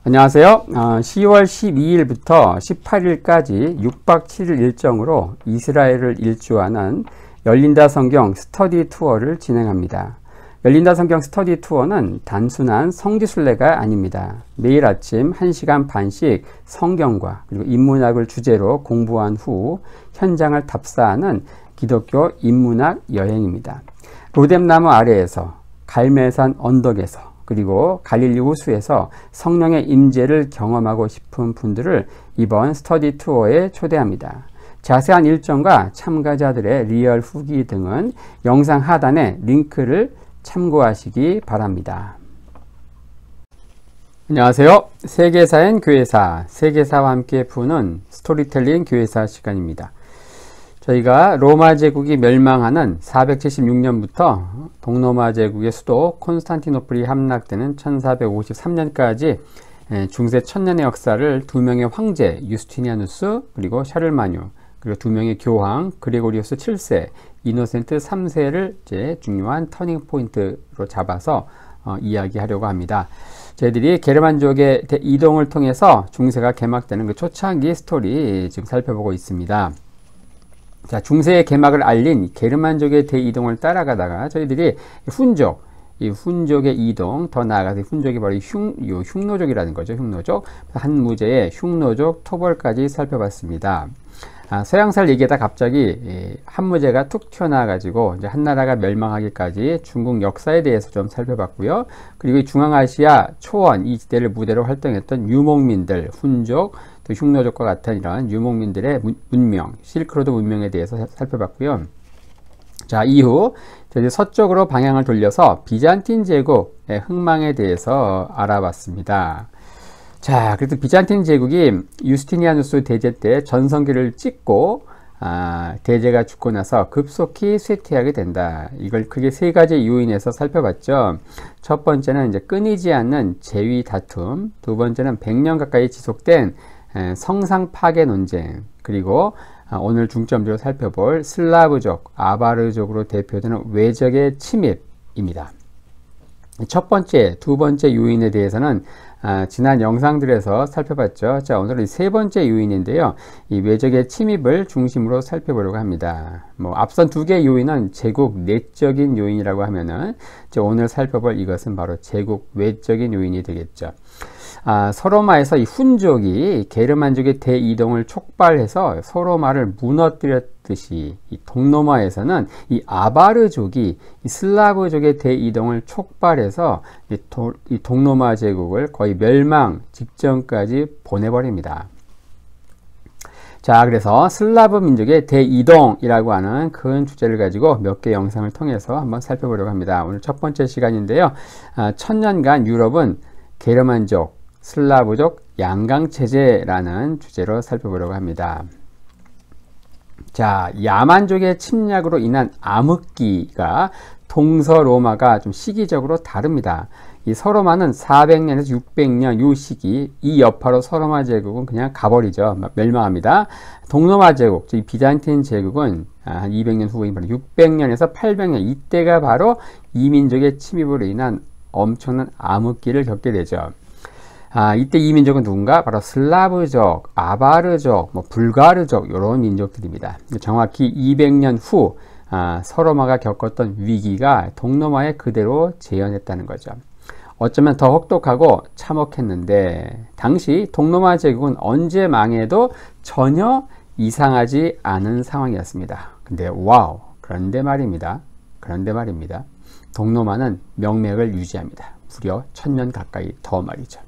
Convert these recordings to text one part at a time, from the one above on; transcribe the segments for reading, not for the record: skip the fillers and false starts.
안녕하세요. 10월 12일부터 18일까지 6박 7일 일정으로 이스라엘을 일주하는 열린다 성경 스터디 투어를 진행합니다. 열린다 성경 스터디 투어는 단순한 성지순례가 아닙니다. 매일 아침 1시간 반씩 성경과 그리고 인문학을 주제로 공부한 후 현장을 답사하는 기독교 인문학 여행입니다. 로뎀나무 아래에서, 갈멜산 언덕에서, 그리고 갈릴리 호수에서 성령의 임재를 경험하고 싶은 분들을 이번 스터디 투어에 초대합니다. 자세한 일정과 참가자들의 리얼 후기 등은 영상 하단에 링크를 참고하시기 바랍니다. 안녕하세요. 세계사엔 교회사, 세계사와 함께 푸는 스토리텔링 교회사 시간입니다. 저희가 로마 제국이 멸망하는 476년부터 동로마 제국의 수도 콘스탄티노플이 함락되는 1453년까지 중세 천년의 역사를 두 명의 황제 유스티니아누스 그리고 샤를마뉴 그리고 두 명의 교황 그레고리우스 7세, 이노센트 3세를 이제 중요한 터닝 포인트로 잡아서 이야기하려고 합니다. 저희들이 게르만족의 이동을 통해서 중세가 개막되는 그 초창기 스토리 지금 살펴보고 있습니다. 자, 중세의 개막을 알린 게르만족의 대이동을 따라가다가 저희들이 이 훈족의 이동, 더 나아가서 훈족이 바로 흉노족이라는 거죠. 흉노족. 한 무제의 흉노족 토벌까지 살펴봤습니다. 서양사를 얘기하다 갑자기 한 무제가 툭 튀어나와가지고 이제 한 나라가 멸망하기까지 중국 역사에 대해서 좀 살펴봤고요. 그리고 중앙아시아 초원 이 지대를 무대로 활동했던 유목민들, 훈족, 또 흉노족과 같은 이런 유목민들의 문명, 실크로드 문명에 대해서 살펴봤고요. 자, 이후 이제 서쪽으로 방향을 돌려서 비잔틴 제국의 흥망에 대해서 알아봤습니다. 자, 그래도 비잔틴 제국이 유스티니아누스 대제 때 전성기를 찍고 대제가 죽고 나서 급속히 쇠퇴하게 된다. 이걸 크게 세 가지 요인에서 살펴봤죠. 첫 번째는 이제 끊이지 않는 재위 다툼, 두 번째는 100년 가까이 지속된 성상 파괴 논쟁, 그리고 오늘 중점적으로 살펴볼 슬라브족, 아바르족으로 대표되는 외적의 침입입니다. 첫 번째, 두 번째 요인에 대해서는 지난 영상들에서 살펴봤죠. 자, 오늘은 세 번째 요인인데요. 이 외적의 침입을 중심으로 살펴보려고 합니다. 앞선 두 개의 요인은 제국 내적인 요인이라고 하면은 오늘 살펴볼 이것은 바로 제국 외적인 요인이 되겠죠. 서로마에서 이 훈족이 게르만족의 대이동을 촉발해서 서로마를 무너뜨렸듯이 이 동로마에서는 이 아바르족이 이 슬라브족의 대이동을 촉발해서 이 동로마 제국을 거의 멸망 직전까지 보내버립니다. 자, 그래서 슬라브 민족의 대이동이라고 하는 큰 주제를 가지고 몇 개 영상을 통해서 한번 살펴보려고 합니다. 오늘 첫 번째 시간인데요. 천년간 유럽은 게르만족, 슬라브족 양강체제라는 주제로 살펴보려고 합니다. 자, 야만족의 침략으로 인한 암흑기가 동서로마가 좀 시기적으로 다릅니다. 이 서로마는 400년에서 600년 요 시기, 이 여파로 서로마 제국은 그냥 가버리죠. 멸망합니다. 동로마 제국, 즉 비잔틴 제국은 한 200년 후인 바로 600년에서 800년, 이때가 바로 이민족의 침입으로 인한 엄청난 암흑기를 겪게 되죠. 이때 이 민족은 누군가? 바로 슬라브족, 아바르족, 불가르족 이런 민족들입니다. 정확히 200년 후 서로마가 겪었던 위기가 동로마에 그대로 재현했다는 거죠. 어쩌면 더 혹독하고 참혹했는데 당시 동로마 제국은 언제 망해도 전혀 이상하지 않은 상황이었습니다. 근데 와우, 그런데 말입니다. 동로마는 명맥을 유지합니다. 무려 1000년 가까이 더 말이죠.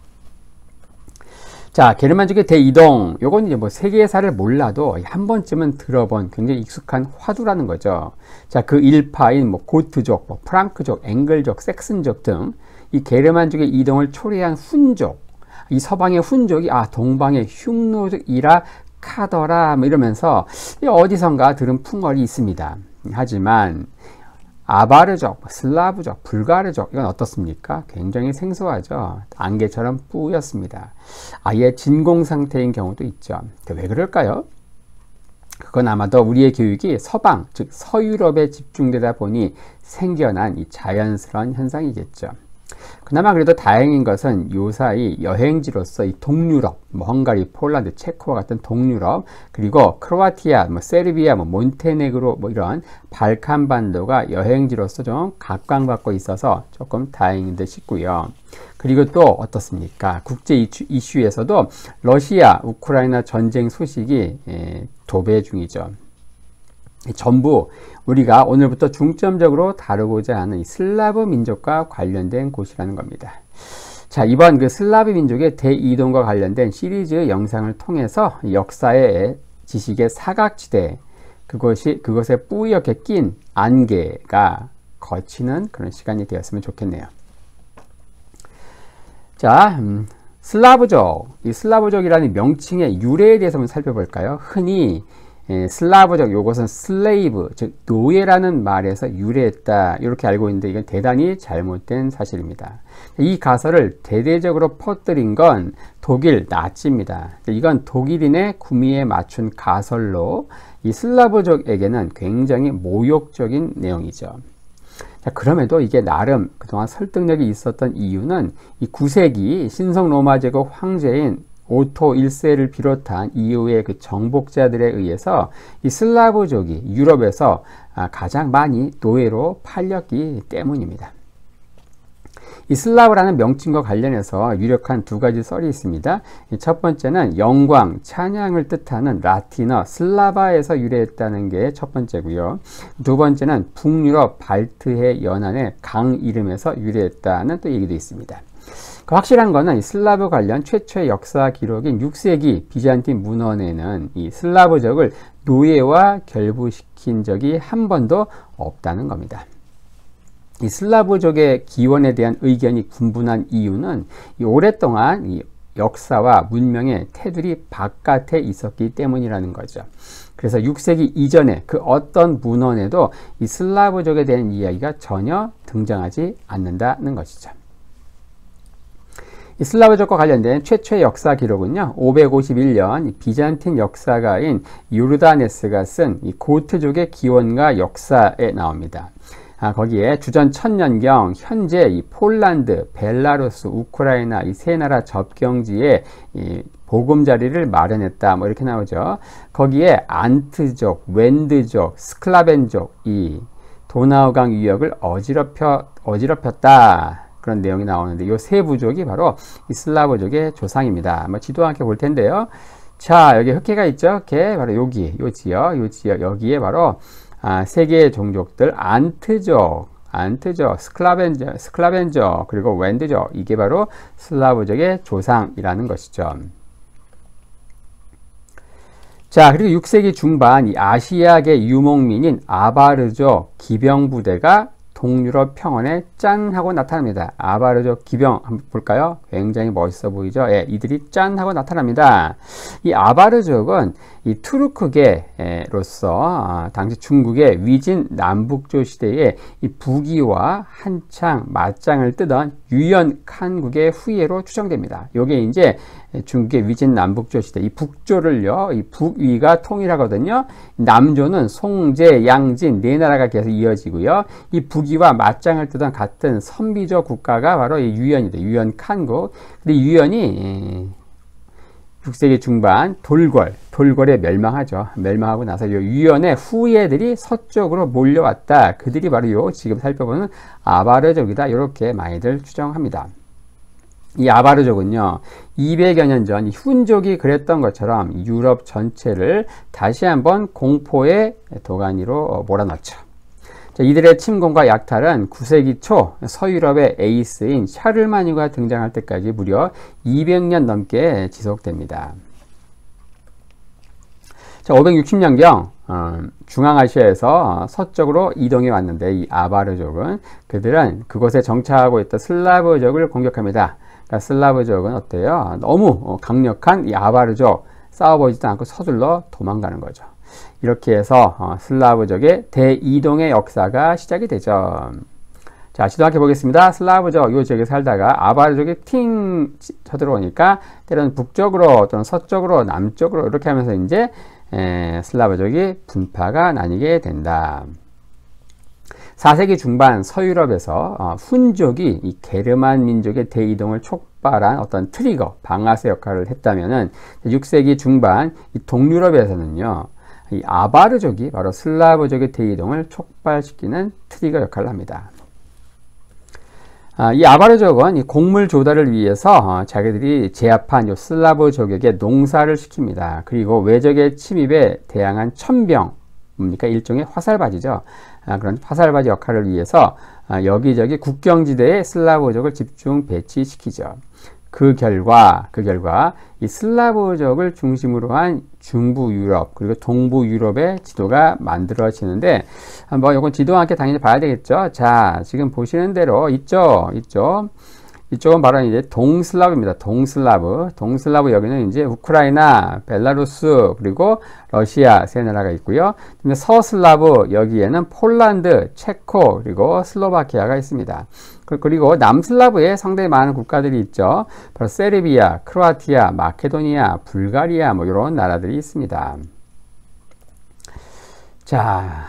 자, 게르만족의 대이동, 요건 이제 세계사를 몰라도 한 번쯤은 들어본 굉장히 익숙한 화두라는 거죠. 자, 그 일파인 고트족, 프랑크족, 앵글족, 섹슨족 등 이 게르만족의 이동을 초래한 훈족, 이 서방의 훈족이 동방의 흉노족이라 카더라 이러면서 어디선가 들은 풍월이 있습니다. 하지만 아바르족, 슬라브족, 불가르족 이건 어떻습니까? 굉장히 생소하죠. 안개처럼 뿌였습니다. 아예 진공 상태인 경우도 있죠. 왜 그럴까요? 그건 아마도 우리의 교육이 서방, 즉 서유럽에 집중되다 보니 생겨난 이 자연스러운 현상이겠죠. 그나마 그래도 다행인 것은 요사이 여행지로서 이 동유럽, 뭐 헝가리, 폴란드, 체코와 같은 동유럽, 그리고 크로아티아, 뭐 세르비아, 뭐 몬테네그로 뭐 이런 발칸 반도가 여행지로서 좀 각광받고 있어서 조금 다행인 듯 싶고요. 그리고 또 어떻습니까? 국제 이슈에서도 러시아, 우크라이나 전쟁 소식이 도배 중이죠. 전부 우리가 오늘부터 중점적으로 다루고자 하는 이 슬라브 민족과 관련된 곳이라는 겁니다. 자, 이번 그 슬라브 민족의 대이동과 관련된 시리즈 영상을 통해서 역사의 지식의 사각지대, 그것에 뿌옇게 낀 안개가 거치는 그런 시간이 되었으면 좋겠네요. 자, 슬라브족, 이 슬라브족이라는 명칭의 유래에 대해서 한번 살펴볼까요? 흔히 슬라브족, 요것은 슬레이브, 즉 노예라는 말에서 유래했다, 이렇게 알고 있는데 이건 대단히 잘못된 사실입니다. 이 가설을 대대적으로 퍼뜨린 건 독일 나치입니다. 이건 독일인의 구미에 맞춘 가설로 이 슬라브족에게는 굉장히 모욕적인 내용이죠. 자, 그럼에도 이게 나름 그동안 설득력이 있었던 이유는 이 9세기 신성 로마 제국 황제인 오토 1세를 비롯한 이후의 그 정복자들에 의해서 이 슬라브족이 유럽에서 가장 많이 노예로 팔렸기 때문입니다. 이 슬라브라는 명칭과 관련해서 유력한 두 가지 썰이 있습니다. 첫 번째는 영광, 찬양을 뜻하는 라틴어 슬라바에서 유래했다는 게 첫 번째고요. 두 번째는 북유럽 발트해 연안의 강 이름에서 유래했다는 또 얘기도 있습니다. 확실한 거는 이 슬라브 관련 최초의 역사 기록인 6세기 비잔틴 문헌에는 이 슬라브족을 노예와 결부시킨 적이 한 번도 없다는 겁니다. 이 슬라브족의 기원에 대한 의견이 분분한 이유는 오랫동안 이 역사와 문명의 테두리 바깥에 있었기 때문이라는 거죠. 그래서 6세기 이전에 그 어떤 문헌에도 이 슬라브족에 대한 이야기가 전혀 등장하지 않는다는 것이죠. 이 슬라브족과 관련된 최초의 역사 기록은요, 551년 비잔틴 역사가인 요르다네스가 쓴 이 고트족의 기원과 역사에 나옵니다. 거기에 주전 1000년경 현재 이 폴란드, 벨라루스, 우크라이나 이 세 나라 접경지에 이 보금자리를 마련했다, 뭐 이렇게 나오죠. 거기에 안트족, 웬드족, 스클라벤족, 이 도나우강 유역을 어지럽혔다, 그런 내용이 나오는데 이 세 부족이 바로 이 슬라브족의 조상입니다. 한번 지도 함께 볼 텐데요. 자, 여기 흑해가 있죠. 이렇게 바로 여기, 요 지역, 여기에 바로 세 개의 종족들 안트족, 스클라벤족, 그리고 웬드족, 이게 바로 슬라브족의 조상이라는 것이죠. 자, 그리고 6세기 중반 이 아시아계 유목민인 아바르족 기병부대가 동유럽 평원에 짠 하고 나타납니다. 아바르족 기병 한번 볼까요? 굉장히 멋있어 보이죠? 예, 이들이 짠 하고 나타납니다. 이 아바르족은 이 투르크계로서 당시 중국의 위진 남북조 시대에 이 북위와 한창 맞짱을 뜨던 유연 칸국의 후예로 추정됩니다. 요게 이제 중국의 위진 남북조 시대, 이 북조를요, 이 북위가 통일하거든요. 남조는 송제, 양진 네 나라가 계속 이어지고요. 이 북위와 맞짱을 뜨던 같은 선비조 국가가 바로 이 유연이다. 유연 칸국. 근데 유연이 6세기 중반 돌궐에 멸망하죠. 멸망하고 나서 이 유연의 후예들이 서쪽으로 몰려왔다. 그들이 바로 요 지금 살펴보는 아바르족이다. 이렇게 많이들 추정합니다. 이 아바르족은요, 200여 년 전 훈족이 그랬던 것처럼 유럽 전체를 다시 한번 공포의 도가니로 몰아넣죠. 자, 이들의 침공과 약탈은 9세기 초 서유럽의 에이스인 샤를마니가 등장할 때까지 무려 200년 넘게 지속됩니다. 자, 560년경 중앙아시아에서 서쪽으로 이동해 왔는데 이 아바르족은 그들은 그곳에 정착하고 있던 슬라브족을 공격합니다. 그러니까 슬라브족은 어때요? 너무 강력한 이 아바르족 싸워보지도 않고 서둘러 도망가는 거죠. 이렇게 해서 슬라브족의 대이동의 역사가 시작이 되죠. 자, 지도함께 보겠습니다. 슬라브족 이 지역에 살다가 아바르족이 팅 쳐들어오니까 때로는 북쪽으로 또는 서쪽으로 남쪽으로 이렇게 하면서 이제 슬라브족이 분파가 나뉘게 된다. 4세기 중반 서유럽에서 훈족이 이 게르만 민족의 대이동을 촉발한 어떤 트리거, 방아쇠 역할을 했다면은 6세기 중반 이 동유럽에서는요, 이 아바르족이 바로 슬라브족의 대이동을 촉발시키는 트리거 역할을 합니다. 이 아바르족은 이 곡물 조달을 위해서 자기들이 제압한 요 슬라브족에게 농사를 시킵니다. 그리고 외적의 침입에 대항한 천병, 뭡니까? 일종의 화살바지죠. 그런 화살바지 역할을 위해서 여기저기 국경지대에 슬라브족을 집중 배치시키죠. 그 결과 이 슬라브족을 중심으로 한 중부 유럽 그리고 동부 유럽의 지도가 만들어지는데, 뭐 이건 지도와 함께 당연히 봐야 되겠죠. 자, 지금 보시는 대로 이쪽은 바로 이제 동슬라브입니다. 동슬라브 여기는 이제 우크라이나, 벨라루스, 그리고 러시아 세 나라가 있고요. 서슬라브 여기에는 폴란드, 체코, 그리고 슬로바키아가 있습니다. 그리고 남슬라브에 상당히 많은 국가들이 있죠. 바로 세르비아, 크로아티아, 마케도니아, 불가리아 뭐 이런 나라들이 있습니다. 자,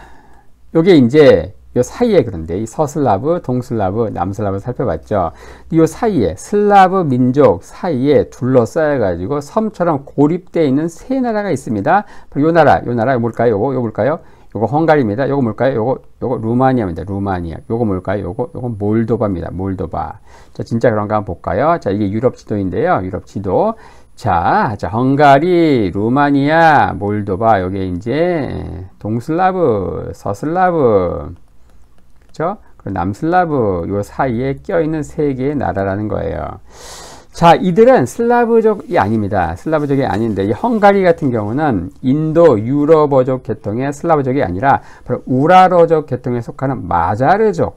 요게 이제 요 사이에, 그런데 이 서슬라브, 동슬라브, 남슬라브 살펴봤죠. 이 사이에 슬라브 민족 사이에 둘러싸여 가지고 섬처럼 고립되어 있는 세 나라가 있습니다. 요 나라 뭘까요? 요거 뭘까요? 요거 헝가리입니다. 요거 뭘까요? 요거 루마니아입니다. 루마니아. 요거 뭘까요? 요거 몰도바입니다. 몰도바. 자, 진짜 그런가 한번 볼까요? 자, 이게 유럽 지도인데요. 유럽 지도. 자, 헝가리, 루마니아, 몰도바. 요게 이제 동슬라브, 서슬라브, 그렇죠? 남슬라브 요 사이에 껴있는 세 개의 나라라는 거예요. 자, 이들은 슬라브족이 아닙니다. 슬라브족이 아닌데, 이 헝가리 같은 경우는 인도 유럽어족 계통의 슬라브족이 아니라 바로 우랄어족 계통에 속하는 마자르족의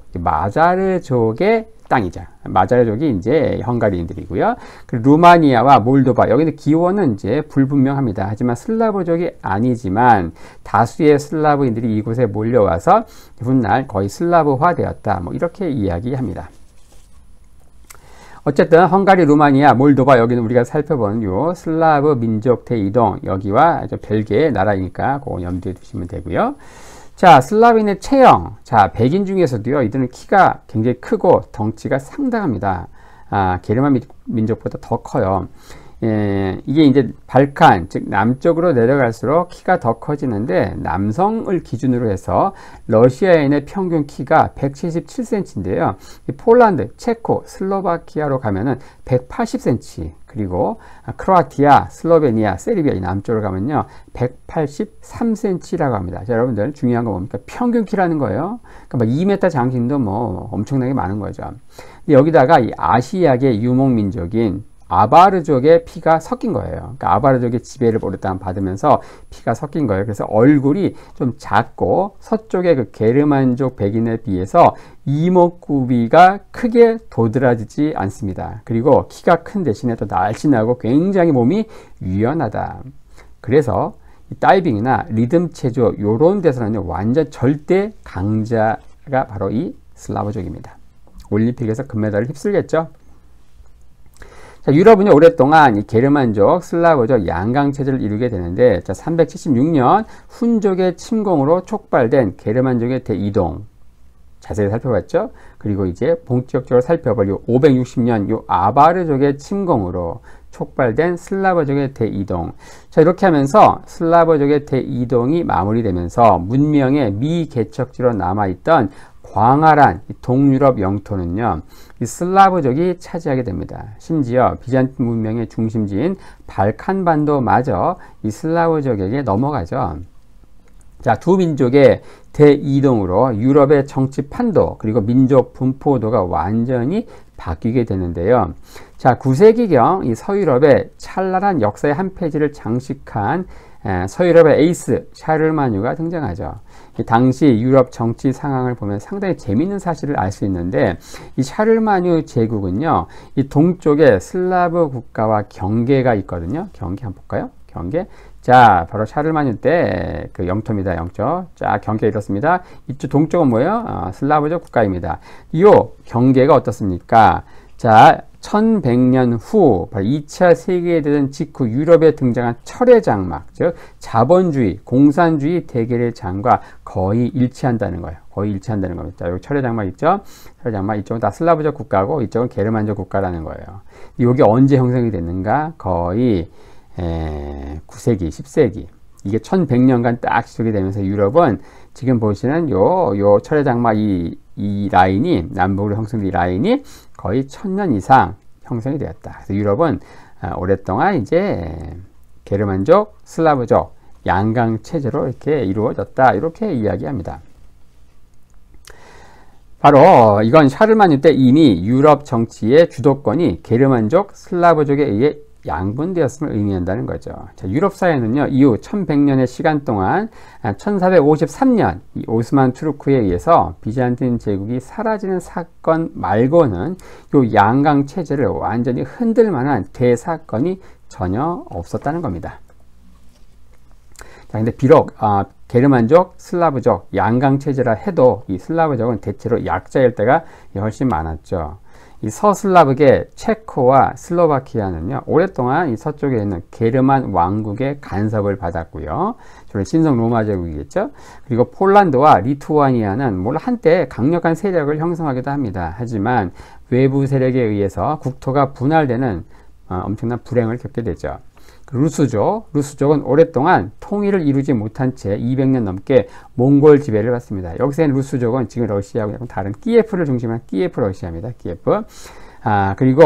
땅이죠. 마자르족이 이제 헝가리인들이고요. 그리고 루마니아와 몰도바, 여기는 기원은 이제 불분명합니다. 하지만 슬라브족이 아니지만 다수의 슬라브인들이 이곳에 몰려와서 훗날 거의 슬라브화 되었다. 뭐 이렇게 이야기합니다. 어쨌든 헝가리, 루마니아, 몰도바 여기는 우리가 살펴본 요 슬라브 민족 대이동, 여기와 별개의 나라이니까 그거 염두에 두시면 되고요. 자, 슬라브인의 체형. 자, 백인 중에서도요, 이들은 키가 굉장히 크고 덩치가 상당합니다. 게르만 민족보다 더 커요. 이게 이제 발칸, 즉 남쪽으로 내려갈수록 키가 더 커지는데, 남성을 기준으로 해서 러시아인의 평균 키가 177cm인데요. 폴란드, 체코, 슬로바키아로 가면은 180cm, 그리고 크로아티아, 슬로베니아, 세르비아 이 남쪽으로 가면요 183cm라고 합니다. 자, 여러분들 중요한 건 뭡니까? 평균 키라는 거예요. 그러니까 막 2m 장신도 뭐 엄청나게 많은 거죠. 근데 여기다가 이 아시아계 유목 민족인 아바르족의 피가 섞인 거예요. 그러니까 아바르족의 지배를 오랫동안 받으면서 피가 섞인 거예요. 그래서 얼굴이 좀 작고 서쪽의 그 게르만족 백인에 비해서 이목구비가 크게 도드라지지 않습니다. 그리고 키가 큰 대신에 또 날씬하고 굉장히 몸이 유연하다. 그래서 이 다이빙이나 리듬 체조 요런 데서는 완전 절대 강자가 바로 이 슬라브족입니다. 올림픽에서 금메달을 휩쓸겠죠. 자, 유럽은 오랫동안 이 게르만족, 슬라브족 양강 체제를 이루게 되는데, 자, 376년 훈족의 침공으로 촉발된 게르만족의 대이동 자세히 살펴봤죠. 그리고 이제 본격적으로 살펴볼 요 560년 요 아바르족의 침공으로 촉발된 슬라브족의 대이동. 자, 이렇게 하면서 슬라브족의 대이동이 마무리되면서 문명의 미개척지로 남아있던 광활한 동유럽 영토는요, 이 슬라브족이 차지하게 됩니다. 심지어 비잔틴 문명의 중심지인 발칸반도마저 이 슬라브족에게 넘어가죠. 자, 두 민족의 대이동으로 유럽의 정치 판도 그리고 민족 분포도가 완전히 바뀌게 되는데요. 자, 9세기경 이 서유럽의 찬란한 역사의 한 페이지를 장식한 서유럽의 에이스 샤를마뉴가 등장하죠. 당시 유럽 정치 상황을 보면 상당히 재미있는 사실을 알 수 있는데, 이 샤를마뉴 제국은요, 이 동쪽에 슬라브 국가와 경계가 있거든요. 경계 한번 볼까요? 경계. 자, 바로 샤를마뉴 때 그 영토입니다. 영토. 자, 경계 이렇습니다. 이쪽 동쪽은 뭐예요? 슬라브족 국가입니다. 이 경계가 어떻습니까? 자, 1100년 후 2차 세계대전 직후 유럽에 등장한 철의 장막, 즉 자본주의, 공산주의 대결의 장과 거의 일치한다는 거예요. 거의 일치한다는 겁니다. 여기 철의 장막 있죠? 철의 장막 이쪽은 다 슬라브족 국가고 이쪽은 게르만족 국가라는 거예요. 이게 언제 형성이 됐는가? 거의 9세기, 10세기. 이게 1100년간 딱 지속이 되면서 유럽은 지금 보시는 요 철의 장막 이 라인이, 남북으로 형성된 이 라인이 거의 1000년 이상 형성이 되었다. 그래서 유럽은 오랫동안 이제 게르만족, 슬라브족, 양강 체제로 이렇게 이루어졌다. 이렇게 이야기합니다. 바로 이건 샤르마뉴 때 이미 유럽 정치의 주도권이 게르만족, 슬라브족에 의해 양분되었음을 의미한다는 거죠. 자, 유럽 사회는요, 이후 1100년의 시간 동안 1453년 이 오스만 투르크에 의해서 비잔틴 제국이 사라지는 사건 말고는 요 양강 체제를 완전히 흔들 만한 대사건이 전혀 없었다는 겁니다. 자, 근데 비록 게르만족, 슬라브족, 양강 체제라 해도 이 슬라브족은 대체로 약자일 때가 훨씬 많았죠. 이 서슬라브계 체코와 슬로바키아는요, 오랫동안 이 서쪽에 있는 게르만 왕국의 간섭을 받았고요. 주로 신성 로마 제국이겠죠. 그리고 폴란드와 리투아니아는 물론 한때 강력한 세력을 형성하기도 합니다. 하지만 외부 세력에 의해서 국토가 분할되는 엄청난 불행을 겪게 되죠. 루스족은 오랫동안 통일을 이루지 못한 채 200년 넘게 몽골 지배를 받습니다. 여기서는 루스족은 지금 러시아하고 약간 다른 키예프를 중심으로 한 키예프 러시아입니다. 키예프. 그리고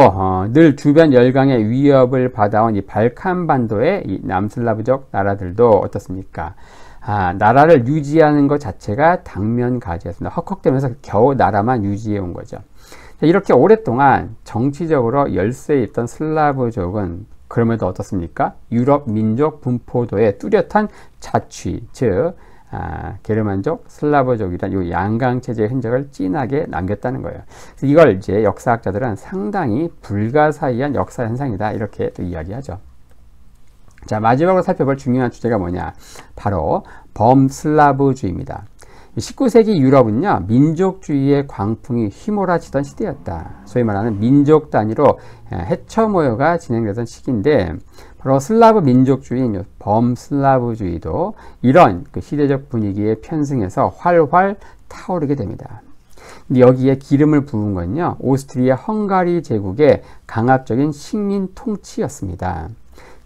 늘 주변 열강의 위협을 받아온 이 발칸반도의 이 남슬라브족 나라들도 어떻습니까? 나라를 유지하는 것 자체가 당면가지였습니다. 헉헉대면서 겨우 나라만 유지해 온 거죠. 이렇게 오랫동안 정치적으로 열세에 있던 슬라브족은 그럼에도 어떻습니까? 유럽 민족 분포도의 뚜렷한 자취, 즉 게르만족, 슬라브족이란 이 양강 체제의 흔적을 진하게 남겼다는 거예요. 그래서 이걸 이제 역사학자들은 상당히 불가사의한 역사 현상이다 이렇게 또 이야기하죠. 자, 마지막으로 살펴볼 중요한 주제가 뭐냐? 바로 범슬라브주의입니다. 19세기 유럽은요, 민족주의의 광풍이 휘몰아치던 시대였다. 소위 말하는 민족 단위로 해처 모여가 진행되던 시기인데, 바로 슬라브 민족주의인 범슬라브주의도 이런 그 시대적 분위기에 편승해서 활활 타오르게 됩니다. 근데 여기에 기름을 부은 건요, 오스트리아 헝가리 제국의 강압적인 식민 통치였습니다.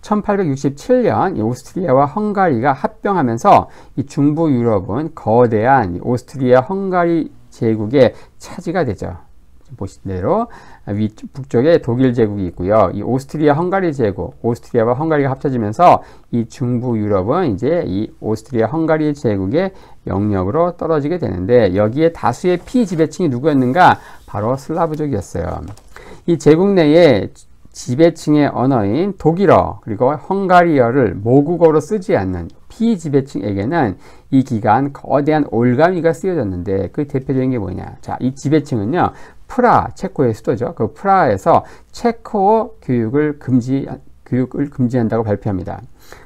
1867년 오스트리아와 헝가리가 합병하면서 이 중부 유럽은 거대한 오스트리아 헝가리 제국의 차지가 되죠. 보신 대로 북쪽에 독일 제국이 있고요. 이 오스트리아 헝가리 제국, 오스트리아와 헝가리가 합쳐지면서 이 중부 유럽은 이제 이 오스트리아 헝가리 제국의 영역으로 떨어지게 되는데, 여기에 다수의 피지배층이 누구였는가? 바로 슬라브족이었어요. 이 제국 내에 지배층의 언어인 독일어 그리고 헝가리어를 모국어로 쓰지 않는 피지배층에게는 이 기간 거대한 올가미가 쓰여졌는데, 그 대표적인 게 뭐냐? 자, 이 지배층은요, 프라, 체코의 수도죠. 그 프라하에서 체코어 교육을 금지한다고 발표합니다.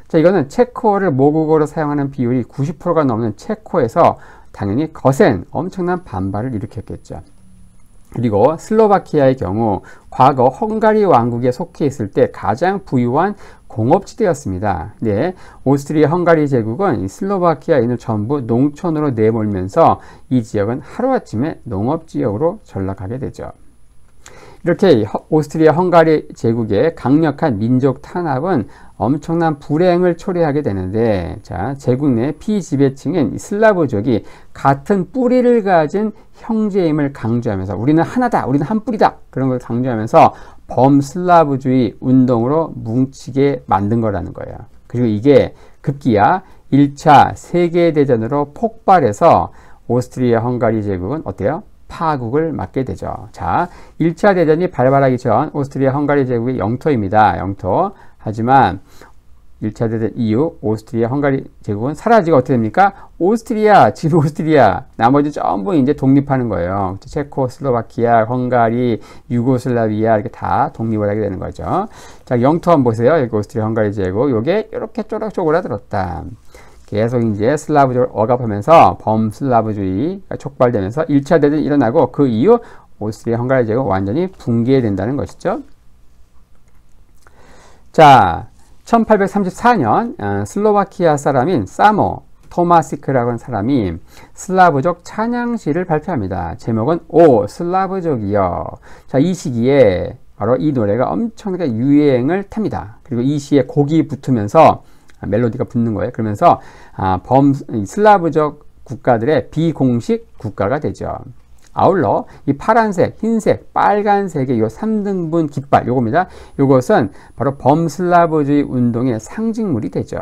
자, 이거는 체코어를 모국어로 사용하는 비율이 90%가 넘는 체코에서 당연히 거센 엄청난 반발을 일으켰겠죠. 그리고 슬로바키아의 경우 과거 헝가리 왕국에 속해 있을 때 가장 부유한 공업지대였습니다. 네, 오스트리아 헝가리 제국은 슬로바키아인을 전부 농촌으로 내몰면서 이 지역은 하루아침에 농업지역으로 전락하게 되죠. 이렇게 오스트리아 헝가리 제국의 강력한 민족 탄압은 엄청난 불행을 초래하게 되는데, 자, 제국 내 피지배층인 슬라브족이 같은 뿌리를 가진 형제임을 강조하면서 우리는 하나다, 우리는 한 뿌리다, 그런 걸 강조하면서 범슬라브주의 운동으로 뭉치게 만든 거라는 거예요. 그리고 이게 급기야 1차 세계대전으로 폭발해서 오스트리아 헝가리 제국은 어때요? 파국을 맞게 되죠. 자, 1차 대전이 발발하기 전 오스트리아 헝가리 제국의 영토입니다. 영토. 하지만 1차 대전 이후 오스트리아 헝가리 제국은 사라지고 어떻게 됩니까? 오스트리아, 지금 오스트리아, 나머지 전부 이제 독립하는 거예요. 체코, 슬로바키아, 헝가리, 유고슬라비아 이렇게 다 독립을 하게 되는 거죠. 자, 영토 한번 보세요. 여기 오스트리아 헝가리 제국. 요게 이렇게 쪼락쪼그라들었다. 계속 이제 슬라브족을 억압하면서 범슬라브주의가 촉발되면서 1차 대전이 일어나고, 그 이후 오스트리아 헝가리 제국 완전히 붕괴된다는 것이죠. 자, 1834년 슬로바키아 사람인 사모 토마시크라고 하는 사람이 슬라브족 찬양시를 발표합니다. 제목은 오 슬라브족이여. 자, 이 시기에 바로 이 노래가 엄청나게 유행을 탑니다. 그리고 이 시에 곡이 붙으면서 멜로디가 붙는 거예요. 그러면서 슬라브족 국가들의 비공식 국가가 되죠. 아울러 이 파란색, 흰색, 빨간색의 이 3등분 깃발 요겁니다. 요것은 바로 범슬라브주의 운동의 상징물이 되죠.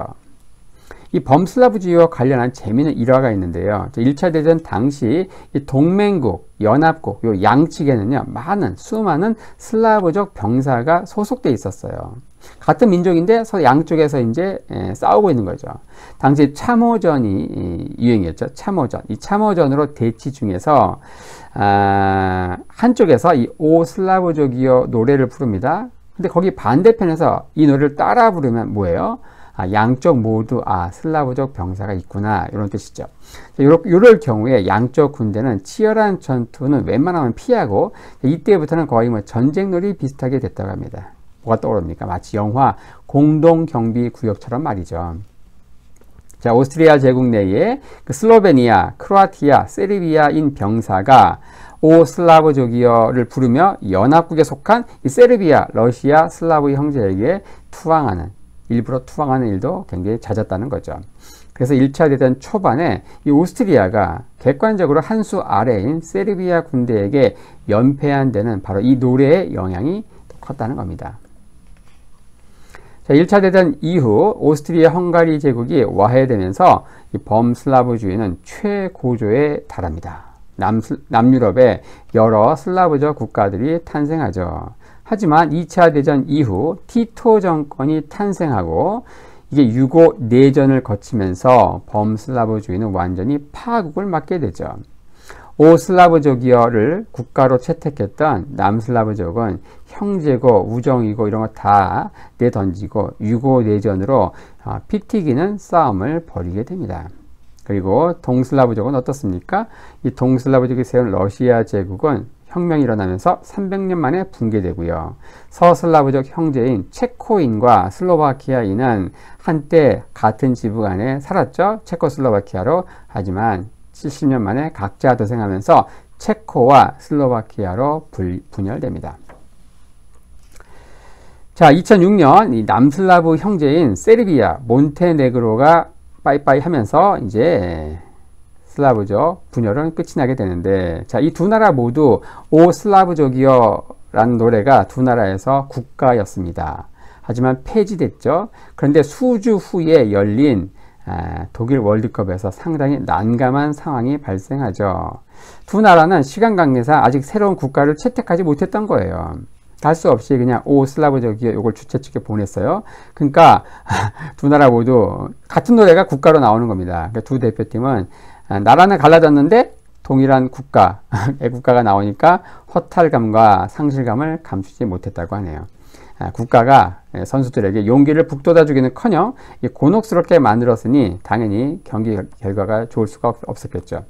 이 범슬라브주의와 관련한 재미있는 일화가 있는데요. 1차 대전 당시 이 동맹국, 연합국 요 양측에는요 수많은 슬라브족 병사가 소속돼 있었어요. 같은 민족인데 양쪽에서 이제 싸우고 있는 거죠. 당시 참호전이 유행이었죠. 참호전. 이 참호전으로 대치 중에서 한쪽에서 이 오 슬라브족이여 노래를 부릅니다. 근데 거기 반대편에서 이 노래를 따라 부르면 뭐예요? 양쪽 모두 슬라브족 병사가 있구나 이런 뜻이죠. 이럴 경우에 양쪽 군대는 치열한 전투는 웬만하면 피하고 이때부터는 거의 뭐 전쟁놀이 비슷하게 됐다고 합니다. 뭐가 떠오릅니까? 마치 영화 공동경비구역처럼 말이죠. 자, 오스트리아 제국 내에 그 슬로베니아, 크로아티아, 세르비아인 병사가 오 슬라브족이여를 부르며 연합국에 속한 이 세르비아, 러시아, 슬라브 형제에게 일부러 투항하는 일도 굉장히 잦았다는 거죠. 그래서 1차 대전 초반에 이 오스트리아가 객관적으로 한 수 아래인 세르비아 군대에게 연패한 데는 바로 이 노래의 영향이 컸다는 겁니다. 자, 1차 대전 이후 오스트리아 헝가리 제국이 와해되면서 이 범슬라브주의는 최고조에 달합니다. 남유럽의 여러 슬라브족 국가들이 탄생하죠. 하지만 2차 대전 이후 티토 정권이 탄생하고 이게 유고 내전을 거치면서 범슬라브주의는 완전히 파국을 맞게 되죠. 오슬라브족이어를 국가로 채택했던 남슬라브족은 형제고 우정이고 이런 거 다 내던지고 유고 내전으로 피 튀기는 싸움을 벌이게 됩니다. 그리고 동슬라브족은 어떻습니까? 이 동슬라브족이 세운 러시아 제국은 혁명이 일어나면서 300년 만에 붕괴되고요. 서슬라브족 형제인 체코인과 슬로바키아인은 한때 같은 지붕 안에 살았죠. 체코슬로바키아로. 하지만 70년 만에 각자 도생하면서 체코와 슬로바키아로 분열됩니다. 자, 2006년 이 남슬라브 형제인 세르비아, 몬테네그로가 빠이빠이 하면서 이제 슬라브족 분열은 끝이 나게 되는데, 자, 이 두 나라 모두 오 슬라브족이여 라는 노래가 두 나라에서 국가였습니다. 하지만 폐지됐죠. 그런데 수주 후에 열린 독일 월드컵에서 상당히 난감한 상황이 발생하죠. 두 나라는 시간 관계상 아직 새로운 국가를 채택하지 못했던 거예요. 할 수 없이 그냥 오 슬라브족이여 이걸 주최 측에 보냈어요. 그러니까 두 나라 모두 같은 노래가 국가로 나오는 겁니다. 그러니까 두 대표팀은 나라는 갈라졌는데 동일한 국가, 애국가가 나오니까 허탈감과 상실감을 감추지 못했다고 하네요. 국가가 선수들에게 용기를 북돋아주기는커녕 곤혹스럽게 만들었으니 당연히 경기 결과가 좋을 수가 없었겠죠.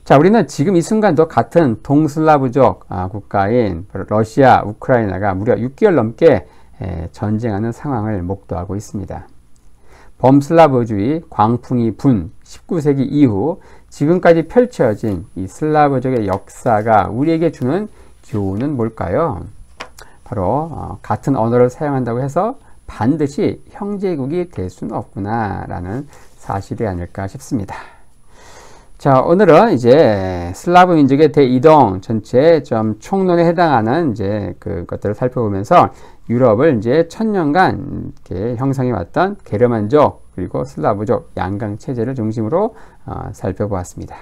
자, 우리는 지금 이 순간도 같은 동슬라브족 국가인 러시아, 우크라이나가 무려 6개월 넘게 전쟁하는 상황을 목도하고 있습니다. 범슬라브주의 광풍이 분 19세기 이후 지금까지 펼쳐진 이 슬라브족의 역사가 우리에게 주는 교훈은 뭘까요? 바로 같은 언어를 사용한다고 해서 반드시 형제국이 될 수는 없구나 라는 사실이 아닐까 싶습니다. 자, 오늘은 이제 슬라브 민족의 대이동 전체 좀 총론에 해당하는 이제 그것들을 살펴보면서 유럽을 이제 1000년간 이렇게 형성해 왔던 게르만족 그리고 슬라브족 양강 체제를 중심으로 살펴보았습니다.